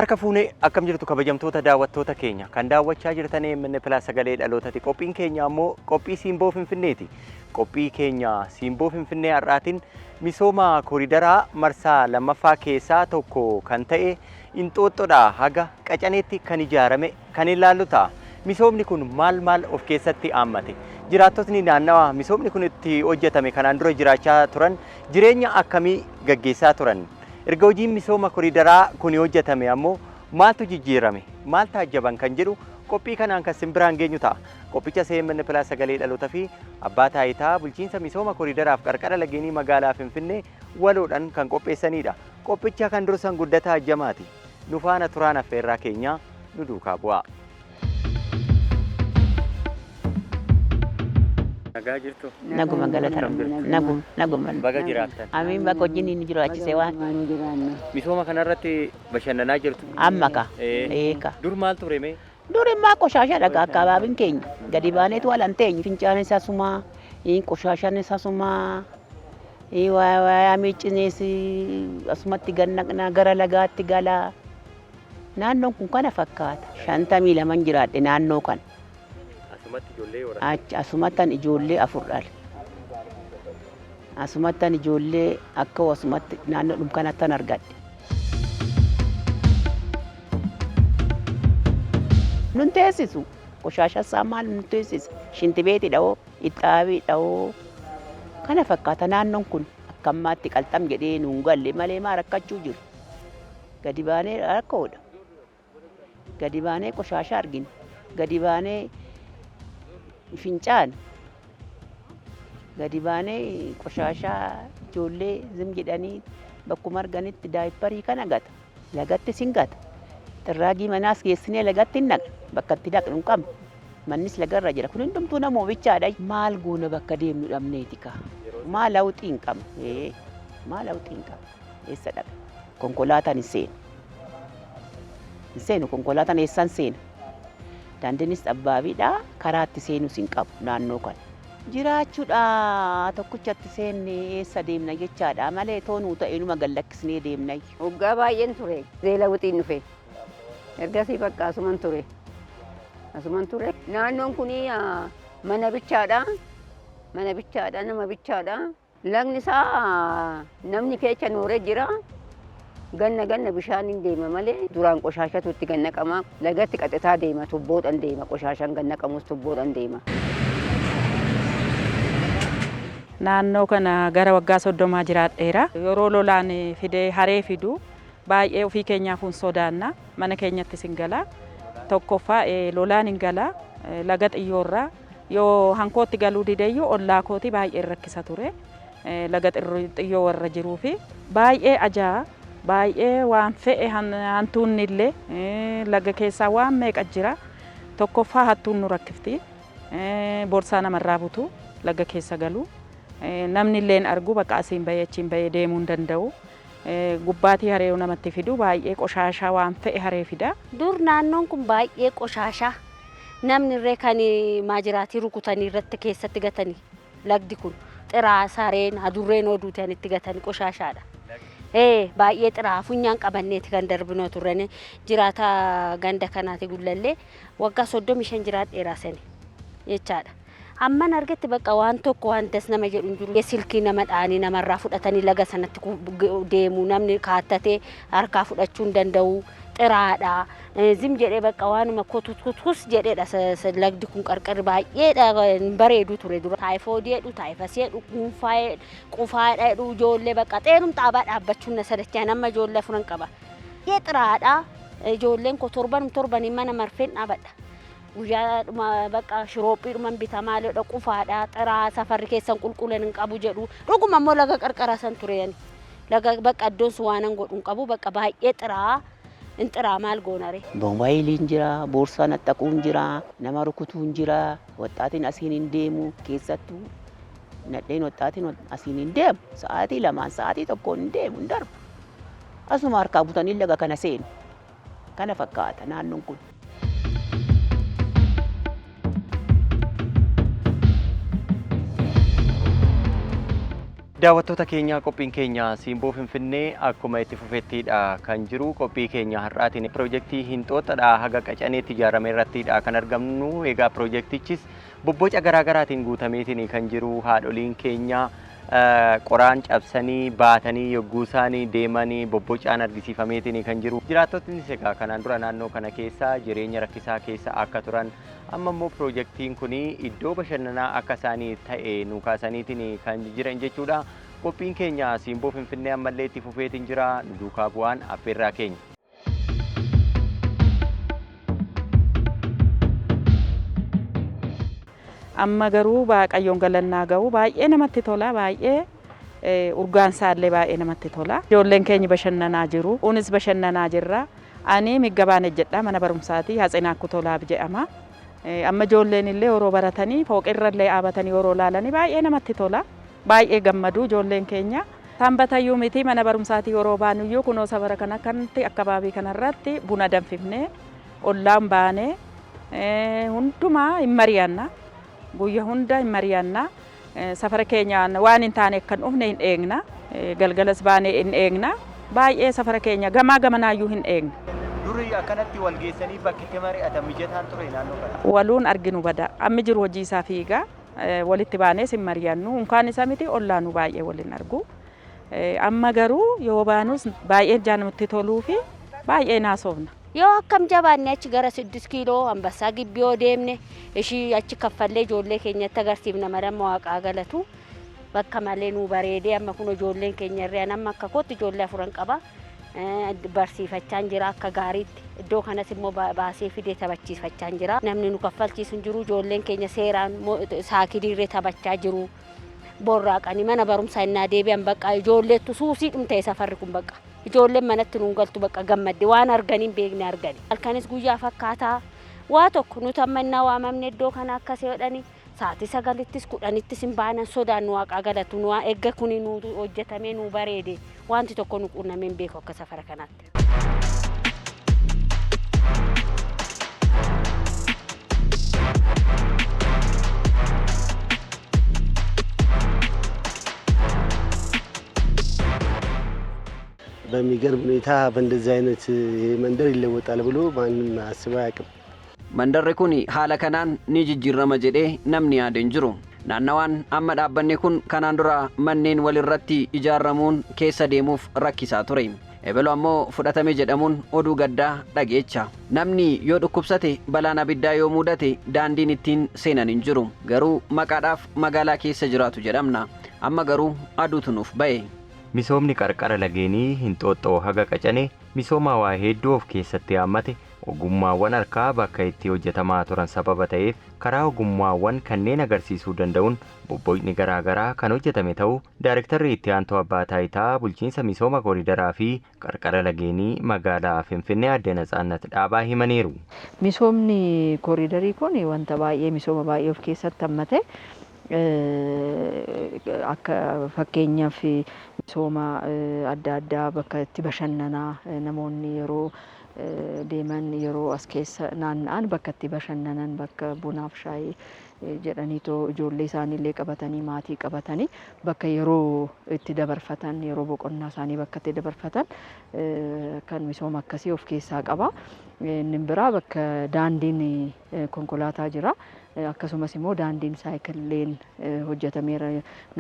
Harka fuunee akkam jirtu kabajamtoota daawwattoota keenya kan daawwachaa jirtan EMN Plus sagalee dhalootati. Qophiin keenya ammoo qophii Siimboo Finfinneeti. Qophii keenya Siimboo Finfinnee har'aatiin misooma koriidaraa marsaa lammaffaa keessaa tokko kan ta'e Inxooxxoodhaa haga Qacaneetti kan ijaarame kan ilaallu ta'a. Misoomni kun maal of keessatti haammate? Jiraattotni naannawaa misoomni kun itti hojjetame kanaan dura jiraachaa turan jireenya akkamii gaggeessaa turan? Erga hojiin misooma koriidaraa kun hojjetame ammoo maaltu jijjiirame? Maal taajjaban kan jedhu qophii kanaan kan simbiraan geenyu ta'a. Qophicha EMN Plus sagalee dhalootaa fi abbaa taayitaa bulchiinsa misooma koriidaraaf qarqara lageenii magaalaa Finfinnee waloodhaan kan qopheessanidha. Qophicha kan dursan Guddataa Jamaati. Nu faana turaan affeerraa keenya nu duukaa bu'aa. Nagaa jirtu? Naguma galata. Naguma. Baga jiraattan. Amiin bakka hojiin inni jiraachise waan. Misooma kanarratti bashannanaa jirtu? Amma ka. Eeka. Dur maal ture mee? Dur immoo qoshasha dhagaa akkaabaabiin keenya. Gadi baaneetu walan teenyu fincaan isaa sumaa, qoshashaan isaa sumaa, waa miiccinees asumatti gannaqnaa gara lagaatti galaa. Naannoon kun kana fakkaata. 52 jiraadhe naannoo kana. Asumattan ijoollee afur dhale. Asumattan ijoollee akka asumatti naannoo kanattan argadhe. Nun teessisu qoshasha isaa maal nun teessisu shintibeeti dha'oo ixaabii dha'oo kana fakkaata naannoon kun akka ammaatti qalxam jedhee nuun galle malee maa rakkachuu jiru. Gadi baanee rakkoodha. Gadi baanee qoshasha argina. Gadi baanee fincaan gadi baanee qoshashaa ijoollee zim jedhanii bakkuma arganitti daayipparii kana gata. Lagatti sin gata. Xirraagii manaas geessinee lagatti hin naqna. Bakka itti dhaqnu hin qabnu. Mannis lagarra jira. Kun hundumtuu namoo bichaadha. Maal goona bakka deemnu dhabneeti ka. Maal hawxii hin qabnu. Maal hawxii hin qabnu. Eessa dhaqa? Konkolaataan hin seenu. Hin seenu konkolaataan eessaan seena? Daandiinis dhabbaabiidha. Karaatti seenus hin qabu naannoo kana. Jiraachuudha tokkichatti seenne eessa deemna jechaadha malee toonuu ta'e numa gallakkisnee deemna. Waggaa baay'een ture. Zeela wuxiin dhufe. Ergasii bakka asuman ture. Naannoon kun mana bichaadha. Mana bichaadha, nama bichaadha. Lagni isaa namni keessa nooree jira. Ganna bishaan hin deema malee duraan qoshashatu itti gannaqama. Lagatti qaxataa deema, tubboodhaan deema. Qoshashaan gannaqamus tubboodhaan deema. Naannoo kana gara waggaa 30 jiraadheera. Yeroo lolaan fidee haree fidu baay'ee ofii keenyaaf hin sodaanna. Mana keenyatti sin gala. Tokkoffaa lolaan hin gala. Laga xiyyoorraa yoo hankootti galuu dideyyuu ollaa kooti baay'ee rakkisa ture. Laga xiyyoo warra jiruu fi baay'ee ajaa. Baay'ee waan fe'e hantuunni illee laga keessaa waan meeqa jira. Tokkoffaa hattuun nu rakkifti. Boorsaa namarraa butu laga keessa galu. Namni illee argu bakka asiin bahee achiin bahee deemuu hin danda'u. Gubbaatii haree namatti fidu baay'ee qoshashaa waan fe'e haree fida. Dur naannoon kun baay'ee qoshashaa. Namni irree kan maajiraatii rukutanii irratti keessatti gatanii. Lagdi kun xiraa sareen adurreen oduutiin itti gatanii qoshashaadha. Baay'ee xiraa funyaan qabanneeti kan darbinoo turreen jiraata ganda kanaati gullallee waggaa 35 jiraadheeraa sani jechaadha. Amman argetti bakka waan tokko waan das nama jedhu hin jiru. Silkii nama dhaanii namarraa fudhatanii laga sanatti deemu namni kaattatee harkaa fudhachuu hin danda'u. Xiraadha. Zim jedhee bakka waanuma kutus jedheedha lagdi kun qarqarri baay'eedha bareedu ture dura. Taayifoodii jedhu taayifasii jedhu kuunfaa qufaadha jedhu ijoollee bakka xeenum xaabaa dhaabbachuun na sadachaa nama ijoollee furan qaba. Xiraadha. Ijoolleen ko torbanii mana marfeen dhaabadha. Guyyaa bakka shiroophii bitamaa leedha qufaadha. Xiraa safarri keessan qulqulleen hin qabu jedhu. Dhuguma immoo laga qarqara san tureen. Laga bakka iddoon sun waan hin godhu hin qabu bakka baay'ee xiraa. Inxiraa maal goonare? Moobaayiliin jira, boorsaan attaquun jira, nama rukutuun jira, waxxaatiin asiin hin deemu keessattuu nadheen waxxaatiin asiin hin deemu. Sa'aatii 2 sa'aatii 1 hin deemu hin darbu. Asuma harkaa butanii laga kana seenu. Kana fakkaata naannoon kun. Daawwattoota keenya qophiin keenya Siimboo Finfinnee akkuma itti fufettidha kan jiru. Qophii keenya har'aatiin piroojeektii Hinxooxxadhaa haga Qacaneetti ijaarame irrattidha kan argamnu. Egaa piroojeektichis bobboca garaagaraatiin guutameetiin kan jiru. Haadholiin keenya qoraan cabsanii baatanii yogguu isaanii deemanii bobbocaan argisiifameetiin kan jiru. Jiraattonnis egaa kanaan dura naannoo kana keessa jireenya rakkisaa keessa akka turan, amma immoo piroojeektiin kun iddoo bashannanaa akka isaanii ta'e nu kaasaniitiin kan jiran jechuudha. Qophiin keenya Siimboo Finfinnee ammallee itti fufeetiin jira. Nu duukaa bu'aan affeerraa keenya. Amma garuu Waaqayyoon galannaa ga'u baay'ee namatti tola, baay'ee urgaan isaallee baay'ee namatti tola. Ijoolleen keenya bashannanaa jiru, unis bashannanaa jirra. Ani Miggabaan Ejjedhaa mana barumsaati Haatsinaa Akkutolaab jedhama. Amma ijoolleen illee yeroo baratanii fooqirra illee dhaabatanii yeroo ilaalanii baay'ee namatti tola. Baay'ee gammadu ijoolleen keenya. Sanbatayyuu miti mana barumsaati yeroo baanuyyuu kunoo safara kana kanatti akkabaabii kanarratti buna danfifnee ollaan baanee hundumaa hin mari'anna. Guyyaa hunda hin mari'anna. Safara keenyaan waan hin taane kan dhufne hin eegna. Galgalas baanee hin eegna. Baay'ee safara keenya gamaa gamanaayyuu hin eegna. Durii akkanatti wal geessanii bakki itti mari'atan mijataan ture naannoo kana. Waluun arginu bada. Ammi jiru hojii isaa fiigaa. Walitti baanees hin mari'annu. Unkaan isaa miti ollaanuu baay'ee waliin argu. Amma garuu yoo baanus baay'ee jaanatti toluu fi baay'ee naasofna. Yoo akkam jabaanne achi gara 6 kiiloo Ambassaa Gibbii yoo deemne ishii achi kaffallee ijoollee keenyatti agarsiifna madama Waaqaa galatu. Bakka malee nu bareedee amma kun ijoolleen keenya irraa nama akka kootti ijoollee 4 qaba. Barsiifachaa jira akka gaariitti. Iddoo kanas immoo baasee fidee taphachiifachaa jira. Namni nu kaffalchiisu jiru ijoolleen keenya seeraan saakiliirree taphachaa jiru. Borraaqanii mana barumsaa innaa deebi'an bakka ijoolleettu suusii dhumtee safarri kun bakka. Ijoolleen manatti nuun galtu bakka gammadde waan arganiin beekne argani. Halkanis guyyaa fakkaataa waa tokko nuti amma innaa waamamne iddoo kana akkasii jedhani sa'aatii 9:00 10:00 hin baanan sodaan Waaqaa galatu nu eegga kuni nu hojjetamee nu bareede wanti tokko nu qunnameen beeku akka safara kanaatti. በሚገርም ሁኔታ በእንደዚህ አይነት መንደር ይለወጣል ብሎ ማንም አስቦ አያውቅም። Mandarri kun haala kanaan ni jijjiirama jedhee namni yaade hin jiru. Naannawaan amma dhaabbanni kun kanaan dura manneen walirratti ijaaramuun keessa deemuuf rakkisaa ture. Ebelo ammoo fudhatame jedhamuun oduu gaddaa dhageecha. Namni yoo dhukkubsate balaan abiddaa yoo mudate daandiin ittiin seenan hin jiru. Garuu maqaadhaaf magaalaa keessa jiraatu jedhamna. Amma garuu aduutu nuuf ba'e. Misoomni qarqara lageenii Hinxooxxoo haga Qacanee misooma waa hedduu of keessatti haammate. Ogummaawwan harkaa bakka itti hojjetamaa turan sababa ta'eef karaa ogummaawwan kanneen agarsiisuu danda'uun bobbocni garaagaraa kan hojjetame ta'uu Daayirektarri itti aantoo abbaa taayitaa bulchiinsa misooma kooriidaraa fi qarqara lageenii magaalaa Finfinnee Aadde Natsaannat Dhaabaa himaniiru. Misoomni kooriidarii kun wanta baay'ee misooma baay'ee of keessatti hammate. Akka fakkeenyaaf misooma adda addaa bakka itti bashannanaa namoonni yeroo deeman yeroo as keessa naanna'an bakka itti bashannanan bakka bunaaf shaayii jedhaniitoo ijoollee isaaniillee qabatanii maatii qabatanii bakka yeroo itti dabarfatan yeroo boqonnaa isaanii bakka itti dabarfatan kan misooma akkasii of keessaa qaba. Inni biraa bakka daandiin konkolaataa jira. Akkasumas immoo daandiin saayikiliin hojjetameera.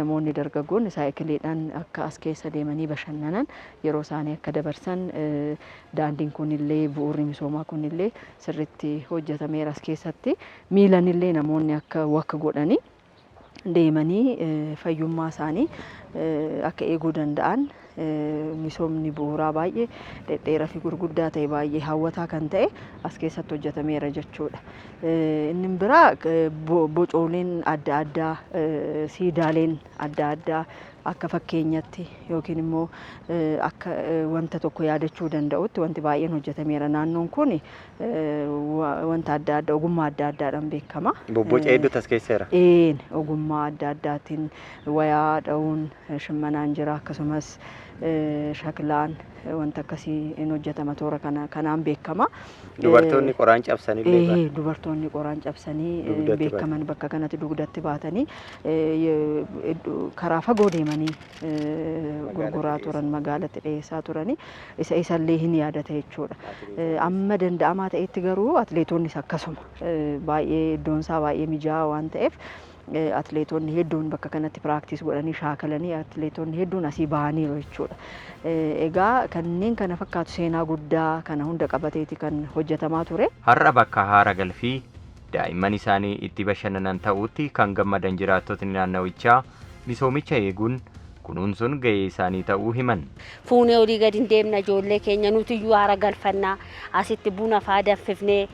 Namoonni dargaggoonni saayikiliidhaan akka as keessa deemanii bashannanan yeroo isaanii akka dabarsan daandiin kunillee bu'uurri misoomaa kunillee sirriitti hojjetameera as keessatti. Miilanillee namoonni akka wakka godhanii deemanii fayyummaa isaanii akka eeguu danda'an misoomni bu'uuraa baay'ee dhedheeraa fi gurguddaa ta'e baay'ee hawwataa kan ta'e as keessatti hojjetameera jechuudha. Inni biraa bocooleen adda addaa siidaaleen adda addaa akka fakkeenyatti yookiin immoo akka wanta tokko yaadachuu danda'utti wanti baay'een hojjetameera. Naannoon kun wanta adda addaa ogummaa adda addaadhaan beekama. Bobboca hedduutu as keesseera. Ogummaa adda addaatiin wayaa dha'uun shimmanaan jira akkasumas shaklaan wanta akkasii in hojjetama toora kanaan beekama. Dubartoonni qoraan cabsanii dubartoonni qoraan cabsanii beekaman bakka kanatti dugdatti baatanii karaa fagoo deemanii gurguraa turan magaalatti dhiyeessaa turanii isallee hin yaadata jechuudha. Amma danda'amaa ta'etti garuu atleetonnis akkasuma baay'ee iddoon isaa baay'ee mijaa'aa waan ta'eef atleetonni hedduun bakka kanatti piraaktiis godhanii shaakalanii atleetonni hedduun asii bahaniiru jechuudha. Egaa kanneen kana fakkaatu seenaa guddaa kana hunda qabateeti kan hojjetamaa ture. Har'a bakka haara galfii daa'imman isaanii itti bashannanan ta'utti kan gammadan jiraattotni naannawichaa misoomicha eeguun kunuunsuun gahee isaanii ta'uu himan. Fuunee olii gadi hin deemna ijoollee keenya nuti iyyuu haara galfannaa asitti buna fa'aa danfifnee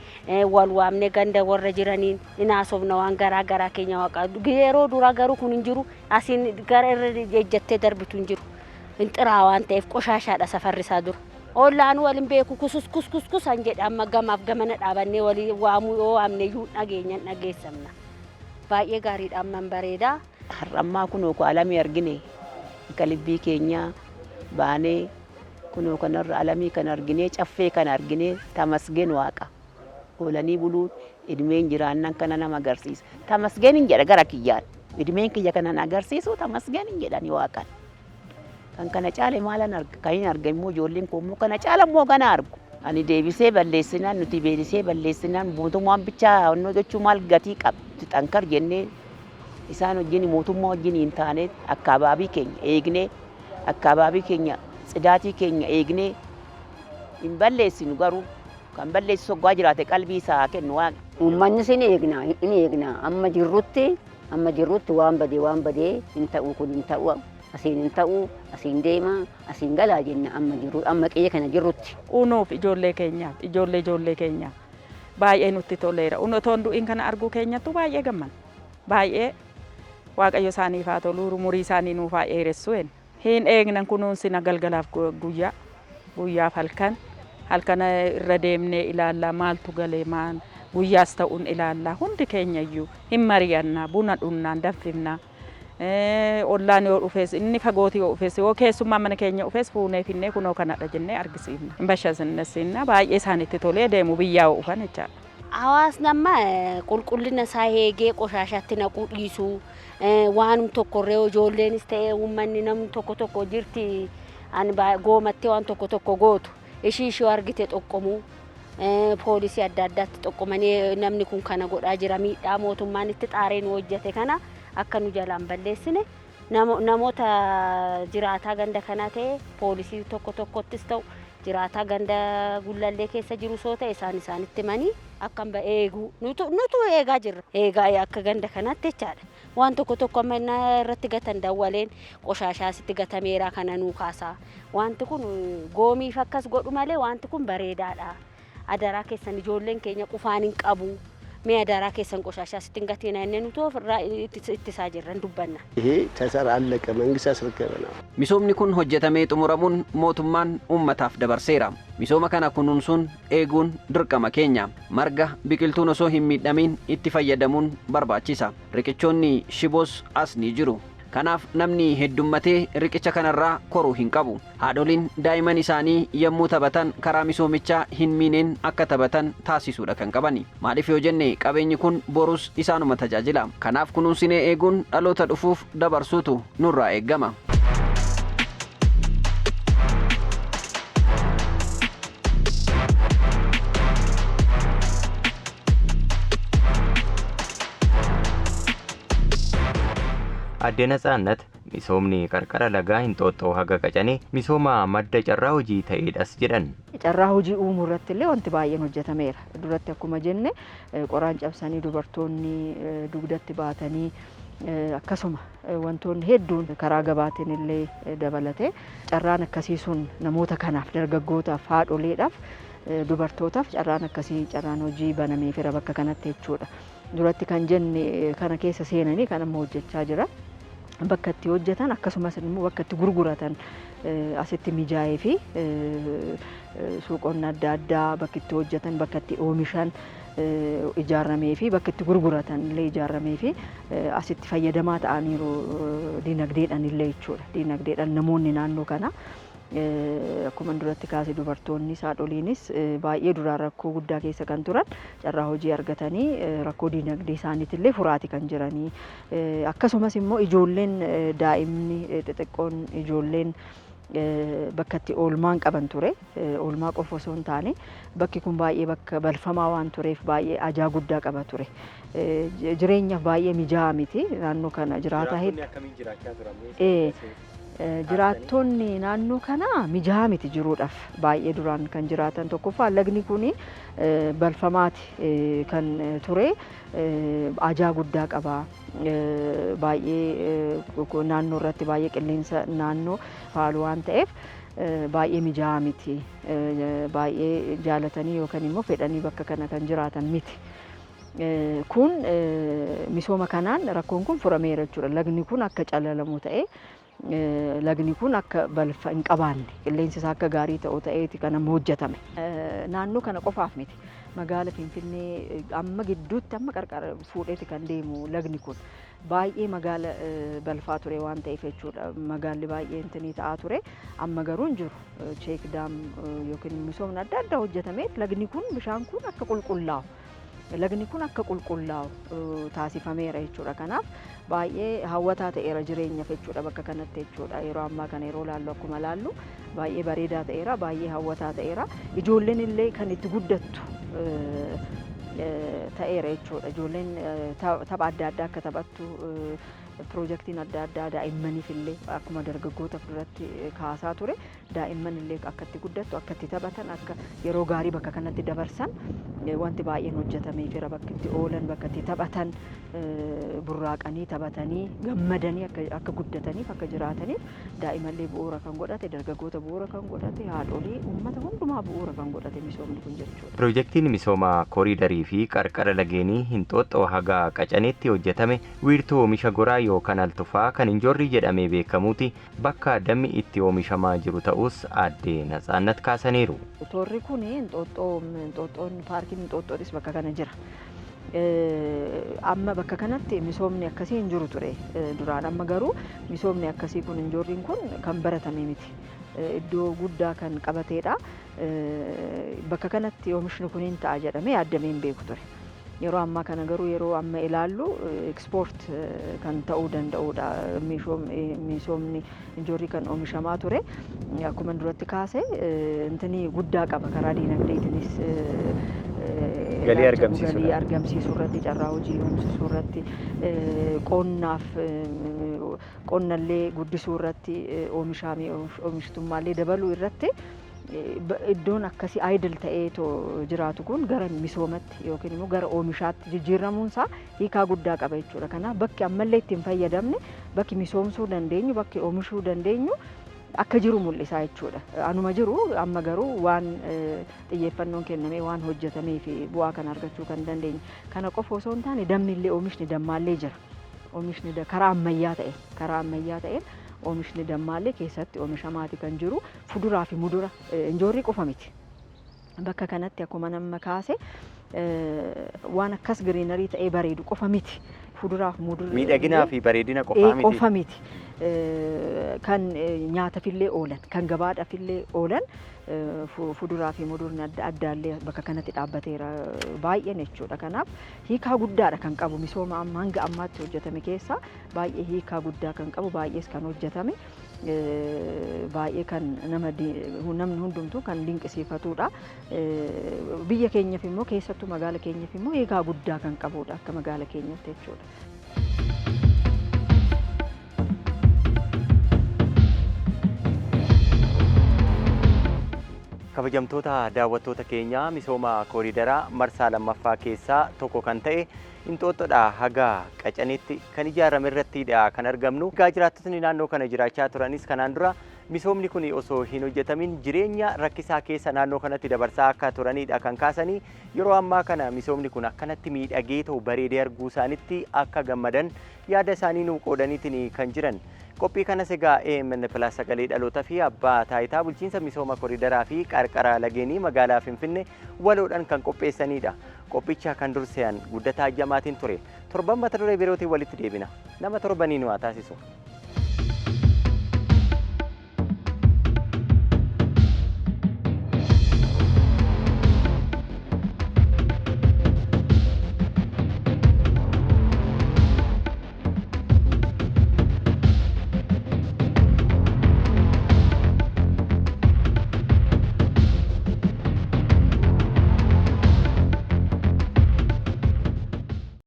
wal waamnee ganda warra jiraniin inaasofna waan garaa garaa keenya waaqa yeroo duraa garuu kun hin jiru asiin gara irra ejjattee darbitu hin jiru hin xiraa waan ta'eef qoshaashaadha safarrisaa dura. Ollaan waliin beeku kusan jedha amma gamaaf gamana dhaabannee walii waamuu yoo waamne iyyuu dhageenyan dhageessamna. Baay'ee gaariidha amman bareedaa. Har'ammaa kunoo ko alamii argine. Qalbii keenya baanee kunoo kanarra alamii kan arginee caffee kan arginee tamasgeen waaqa oolanii buluun idmeen jiraannan kana nama agarsiisa tamasgeen hin jedha gara kiyyaan idmeen kiyya kana agarsiisu tamasgeen hin jedhani waaqan kan kana caale maalan arga kan hin arga immoo ijoolleen koommoo kana caala immoo kana argu ani deebisee balleessinaan nuti beelisee balleessinaan mootummaan bichaa onnoo jechuu maal gatii qabdi xankar jennee isaan wajjin mootummaa wajjin hin taane akkaababii keenya eegnee akkaababii keenya sidaatii keenya eegnee hin balleessinu garuu kan balleessu soggaa jiraate qalbii isaa kennu waan. Uummanni sin eegna amma jirrutti waan badee hin ta'u kun hin ta'u asiin hin ta'u asiin deema asiin galaa jenna amma qiyya kana jirrutti. Unuuf ijoollee keenyaaf baay'ee nutti toleera. Unotoon du'iin kana arguu keenyattu baay'ee gamman baay'ee. Waaqayyo isaaniif haa tolu umurii isaanii nuuf haa dheeressu hin eegnan kunuunsina galgalaaf guyyaaf halkan irra deemnee ilaallaa maaltu galee maal guyyaas ta'uun ilaallaa hundi keenya iyyuu hin mari'annaa buna dhunnaan danfifnaa ollaan yoo dhufees inni fagooti yoo dhufees yoo keessummaa mana keenya dhufees fuunee finnee kunoo kanadha jennee argisiifna hin bashannansiifna baay'ee isaanitti tolee deemu biyyaa dhufan jechaadha. Hawaasni amma qulqullina isaa eegee qoshaashatti naquu dhiisuu waan tokkorree ijoolleenis ta'ee uummanni namni tokko jirti ani goomattee waan tokko gootu ishii argite xoqqomuu poolisii adda addaatti xoqqomanii namni kun kana godhaa jira miidhaa mootummaan itti xaaree nu hojjete kana akka nu jalaan balleessine namoota jiraataa ganda kanaa ta'e poolisii tokkottis ta'u jiraataa ganda gullallee keessa jiru soo ta'e isaanitti manii akkam eeguu nutu eegaa jirra eegaa akka ganda kanatti jechaadha waan tokko amma irratti gatan dawwaleen qoshaashaasitti gatameera kana nuu kaasaa wanti kun goomiif akkas godhu malee wanti kun bareedaadha adaraa keessan ijoolleen keenya qufaan hin qabu mee adaraa keessan qoshaashaasitti hin gatiin inni nuti ofirraa ittisaa jirran dubbanna. ይሄ ተሰራ አለቀ መንግስት ያስረከበ ነው። Misoomni kun hojjetamee xumuramuun mootummaan uummataaf dabarseera. Misooma kana kunuunsuun eeguun dirqama keenya. Marga biqiltuun osoo hin miidhamiin itti fayyadamuun barbaachisa. Riqichoonni shiboos as ni jiru. Kanaaf namni heddummatee riqicha kanarraa koruu hin qabu. Haadholiin daa'imman isaanii yommuu taphatan karaa misoomichaa hin miineen akka taphatan taasisuudha kan qabani. Maaliif yoo jenne qabeenyi kun borus isaanuma tajaajila. Kanaaf kunuunsinee eeguun dhaloota dhufuuf dabarsuutu nurraa eeggama. Adde Natsaannat misoomni qarqara lagaa Hinxooxxoo haga Qacanee misooma madda carraa hojii ta'eedhas jedhan. Carraa hojii uumuu irratti illee wanti baay'een hojjetameera. Duratti akkuma jenne qoraan cabsanii dubartoonni dugdatti baatanii akkasuma wantoonni hedduun karaa gabaatiin illee dabalatee carraan akkasii sun namoota kanaaf dargaggootaaf haadholeedhaaf dubartootaaf carraan akkasii carraan hojii banameefira bakka kanatti jechuudha. Duratti kan jenne kana keessa seenanii kan amma hojjechaa jira. Bakka itti hojjetan akkasumas immoo bakka itti gurguratan asitti mijaa'ee fi suuqonni adda addaa bakka itti hojjetan bakka itti oomishan ijaarramee fi bakka itti gurguratan illee ijaarramee fi asitti fayyadamaa ta'aniiru dinagdeedhaan illee jechuudha. Dinagdeedhaan namoonni naannoo kana akkuma duratti kaase dubartoonni haadholiinis baay'ee duraan rakkoo guddaa keessa kan turan carraa hojii argatanii rakkoo dinagdee isaaniitillee furaati kan jiranii. Akkasumas immoo ijoolleen daa'imni xixiqqoon ijoolleen bakka itti oolmaan qaban ture. Oolmaa qofa osoo hin taane bakki kun baay'ee bakka balfamaa waan tureef baay'ee ajaa guddaa qaba ture. Jireenyaaf baay'ee mijaa'aa miti naannoo kana jiraataa hedduu. Jiraattonni naannoo kana mijaa'aa miti jiruudhaaf baay'ee duraan kan jiraatan tokkoffaa lagni kun balfamaati kan ture ajaa guddaa qaba baay'ee naannoo irratti baay'ee qilleensa naannoo faalu waan ta'eef baay'ee mijaa'aa miti baay'ee jaalatanii yookaan immoo fedhanii bakka kana kan jiraatan miti. Kun misooma kanaan rakkoon kun furameera jechuudha. Lagni kun akka calalamu ta'ee lagni kun akka balfa hin qabaanne qilleensi isaa akka gaarii ta'u ta'eeti kan amma hojjetame. Naannoo kana qofaaf miti. Magaala Finfinnee amma gidduutti amma qarqara fuudheeti kan deemu lagni kun baay'ee magaala balfaa ture waan ta'eef jechuudha. Magaalli baay'ee intinii ta'aa ture. Amma garuu hin jiru. Cheek daam yookiin misoomni adda addaa hojjetamee lagni kun bishaan kun akka qulqullaa'u. Lagni kun akka qulqullaa'u taasifameera jechuudha. Kanaaf baay'ee hawwataa ta'eera jireenyaaf jechuudha bakka kanatti jechuudha. Yeroo ammaa kana yeroo laallu akkuma laallu baay'ee bareedaa ta'eera, baay'ee hawwataa ta'eera. Ijoolleen illee kan itti guddattu ta'eera jechuudha. Ijoolleen tapha adda addaa akka taphattu piroojeektiin adda addaa daa'immaniif illee akkuma dargaggoota duratti kaasaa ture daa'imman illee akka itti guddattu akka itti taphatan akka yeroo gaarii bakka kanatti dabarsan wanti baay'een hojjetamee jira. Bakka itti oolan bakka itti taphatan burraaqanii taphatanii gammadanii akka guddataniif akka jiraataniif daa'immallee bu'uura kan godhate dargaggoota bu'uura kan godhate haadholii uummata hundumaa bu'uura kan godhate misoomni kun jechuudha. Piroojeektiin misoomaa kooriidarii fi qarqara lageenii Hinxooxxoo haga Qacaneetti hojjetame wiirtuu oomisha goraa yookaan altufaa kan Injoorrii jedhamee beekamuuti bakka dammi itti oomishamaa jiru ta'us aadde Natsaannat kaasaniiru. Toorri kun Hinxooxxoon paarkiin Hinxooxxootis bakka kana jira. Amma bakka kanatti misoomni akkasii hin jiru ture duraan. Amma garuu misoomni akkasii kun Injoorriin kun kan baratame miti. Iddoo guddaa kan qabateedha. Bakka kanatti oomishni kun hin ta'a jedhamee yaadamee hin beeku ture. Yeroo ammaa kana garuu yeroo amma ilaallu ekspoort kan ta'uu danda'udha. Misoomni Injoorrii kan oomishamaa ture. Akkuma duratti kaase intinii guddaa qaba karaa diinagdeetinis galii argamsiisuu irratti carraa hojii uumsisuu irratti qonnaaf qonnallee guddisuu irratti oomishtummaallee dabaluu irratti iddoon akkasii aayidil ta'ee jiraatu kun gara misoomatti yookiin immoo gara oomishaatti jijjiiramuunsaa hiikaa guddaa qaba jechuudha. Kanaaf bakki ammallee ittiin fayyadamne bakki misoomsuu dandeenyu bakki oomishuu dandeenyu akka jiru mul'isaa jechuudha. Anuma jiru amma garuu waan xiyyeeffannoon kennamee waan hojjetamee fi bu'aa kan argachuu kan dandeenye. Kana qofa osoo hin taane dammi illee oomishni dammaallee jira. Oomishni karaa ammayyaa ta'een oomishni dammaallee keessatti oomishamaati kan jiru. Fuduraa fi mudura Injoorrii qofa miti. Bakka kanatti akkuma nama kaase waan akkas giriinarii ta'ee bareedu qofa miti. Fuduraa fi mudurri miidhaginaa fi bareedina qofa miti. Kan nyaatafillee oolan, kan gabaadhaafillee oolan fuduraa fi mudurni adda addaallee bakka kanatti dhaabbateera baay'een jechuudha. Kanaaf hiikaa guddaadha kan qabu misooma amma hanga ammaatti hojjetame keessaa baay'ee hiikaa guddaa kan qabu baay'ees kan hojjetame baay'ee kan namni hundumtuu kan dinqisiifatudha. Biyya keenyaaf immoo keessattuu magaala keenyaaf immoo hiikaa guddaa kan qabudha akka magaala keenyaatti jechuudha. Kabajamtoota daawwattoota keenyaa misooma kooriidaraa marsaa lammaffaa keessaa tokko kan ta'e Hinxooxxoodhaa haga Qacaneetti kan ijaarame irrattidha kan argamnu. Egaa jiraattonni naannoo kana jiraachaa turanis kanaan dura misoomni kun osoo hin hojjetamin jireenya rakkisaa keessa naannoo kanatti dabarsaa akka turanidha kan kaasanii. Yeroo ammaa kana misoomni kun akkanatti miidhagee ta'u bareedee arguu isaanitti akka gammadan yaada isaanii nuu qoodaniitiin kan jiran. Qophii kanas egaa AMN Plus sagalee dhalootaa fi abbaa taayitaa bulchiinsa misooma koriidaraa fi qarqara lageenii magaalaa Finfinnee waloodhaan kan qopheessanidha. Qophicha kan dursean guddataa ajjamaatiin ture. Torban mata duree birootiin walitti deebina. Nama torbanii nu haa taasisu.